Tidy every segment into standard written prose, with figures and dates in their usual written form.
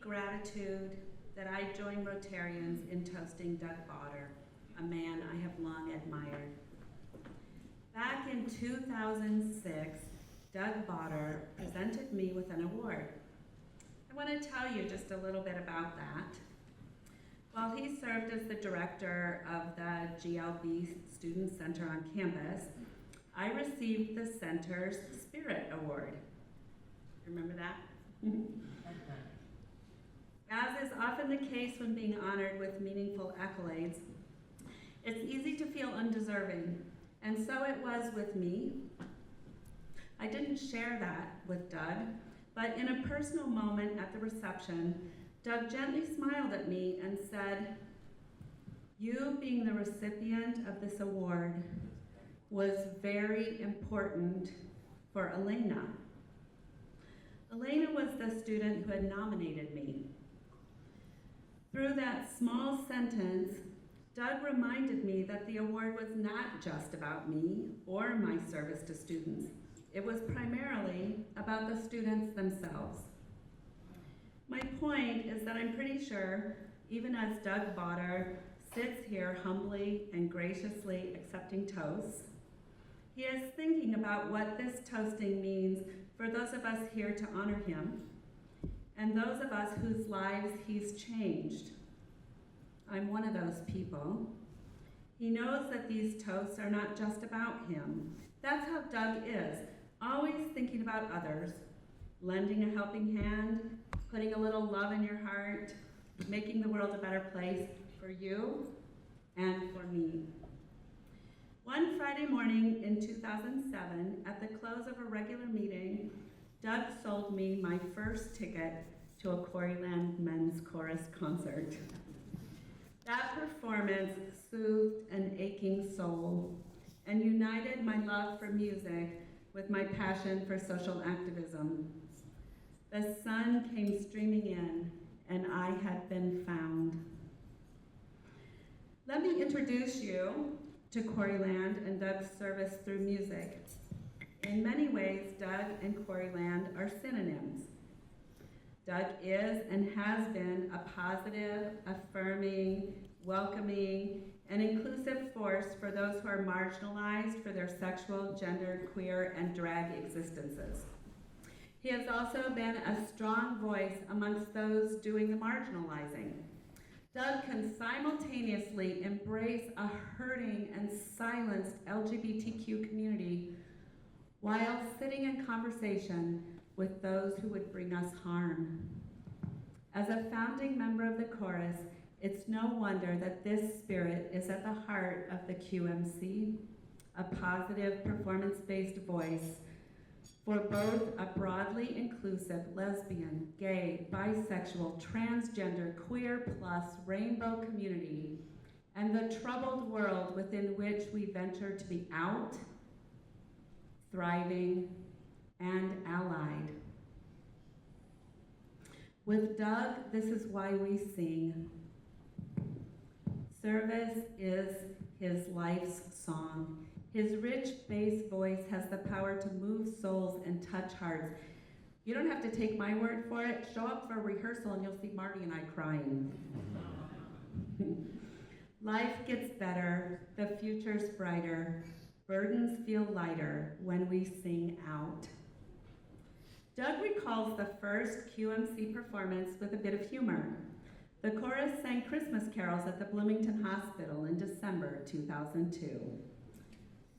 gratitude that I join Rotarians in toasting Doug Bauder, a man I have long admired. Back in 2006, Doug Bauder presented me with an award. I want to tell you just a little bit about that. While he served as the director of the GLB Student Center on campus, I received the center's Spirit Award. Remember that? As is often the case when being honored with meaningful accolades, it's easy to feel undeserving, and so it was with me. I didn't share that with Doug, but in a personal moment at the reception, Doug gently smiled at me and said, "You being the recipient of this award was very important for Elena." Elena was the student who had nominated me. Through that small sentence, Doug reminded me that the award was not just about me or my service to students. It was primarily about the students themselves. My point is that I'm pretty sure, even as Doug Bauder sits here humbly and graciously accepting toasts, he is thinking about what this toasting means for those of us here to honor him and those of us whose lives he's changed. I'm one of those people. He knows that these toasts are not just about him. That's how Doug is, always thinking about others, lending a helping hand, putting a little love in your heart, making the world a better place for you and for me. One Friday morning in 2007, at the close of a regular meeting, Doug sold me my first ticket to a Quarryland men's chorus concert. That performance soothed an aching soul and united my love for music with my passion for social activism. The sun came streaming in, and I had been found. Let me introduce you to Quarryland and Doug's service through music. In many ways, Doug and Quarryland are synonyms. Doug is and has been a positive, affirming, welcoming, and inclusive force for those who are marginalized for their sexual, gender, queer, and drag existences. He has also been a strong voice amongst those doing the marginalizing. Doug can simultaneously embrace a hurting and silenced LGBTQ community while sitting in conversation with those who would bring us harm. As a founding member of the chorus, it's no wonder that this spirit is at the heart of the QMC, a positive performance-based voice for both a broadly inclusive lesbian, gay, bisexual, transgender, queer plus rainbow community and the troubled world within which we venture to be out, thriving, and allied. With Doug, this is why we sing. Service is his life's song. His rich bass voice has the power to move souls and touch hearts. You don't have to take my word for it. Show up for a rehearsal and you'll see Marty and I crying. Life gets better, the future's brighter, burdens feel lighter when we sing out. Doug recalls the first QMC performance with a bit of humor. The chorus sang Christmas carols at the Bloomington Hospital in December 2002.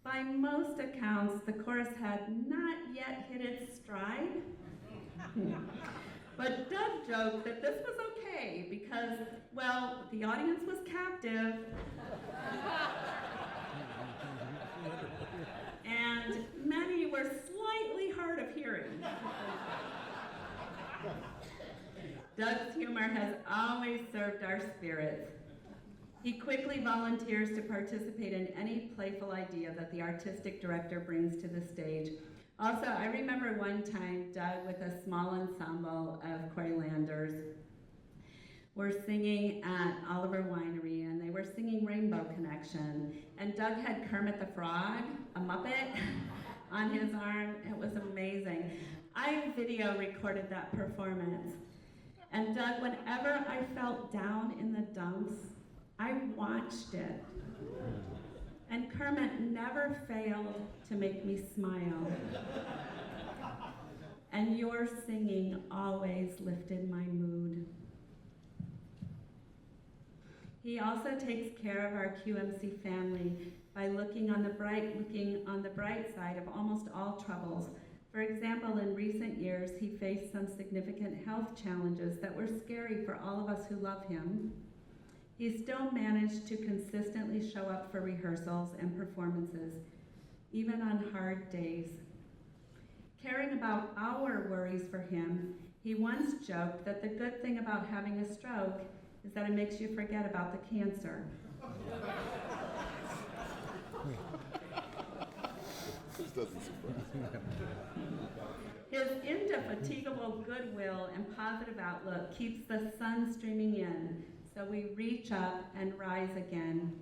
By most accounts, the chorus had not yet hit its stride. But Doug joked that this was okay because, well, the audience was captive. And many were slightly hard of hearing. Doug's humor has always served our spirits. He quickly volunteers to participate in any playful idea that the artistic director brings to the stage. Also, I remember one time Doug with a small ensemble of Quarrylanders were singing at Oliver Winery, and they were singing Rainbow Connection. And Doug had Kermit the Frog, a Muppet, on his arm. It was amazing. I video recorded that performance. And Doug, whenever I felt down in the dumps, I watched it. And Kermit never failed to make me smile. And your singing always lifted my mood. He also takes care of our QMC family by looking on the bright side of almost all troubles. For example, in recent years, he faced some significant health challenges that were scary for all of us who love him. He still managed to consistently show up for rehearsals and performances, even on hard days. Caring about our worries for him, he once joked that the good thing about having a stroke is that it makes you forget about the cancer. This doesn't surprise me. His indefatigable goodwill and positive outlook keeps the sun streaming in, so we reach up and rise again.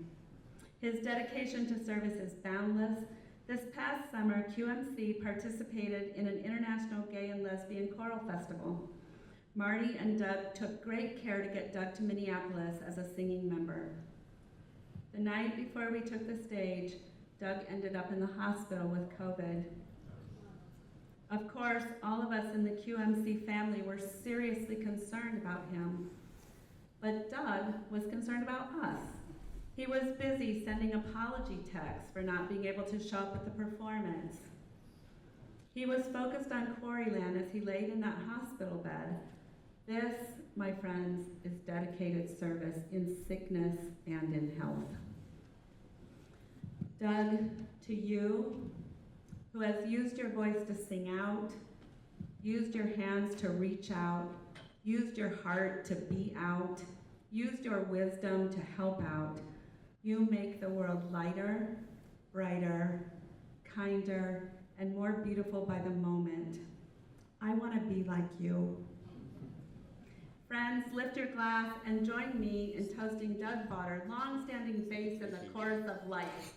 His dedication to service is boundless. This past summer, QMC participated in an international gay and lesbian choral festival. Marty and Doug took great care to get Doug to Minneapolis as a singing member. The night before we took the stage, Doug ended up in the hospital with COVID. Of course, all of us in the QMC family were seriously concerned about him, but Doug was concerned about us. He was busy sending apology texts for not being able to show up at the performance. He was focused on Quarryland as he laid in that hospital bed. This, my friends, is dedicated service in sickness and in health. Doug, to you, who has used your voice to sing out, used your hands to reach out, used your heart to be out, used your wisdom to help out, you make the world lighter, brighter, kinder, and more beautiful by the moment. I want to be like you. Friends, lift your glass and join me in toasting Doug Bauder, long-standing bass in the chorus of life.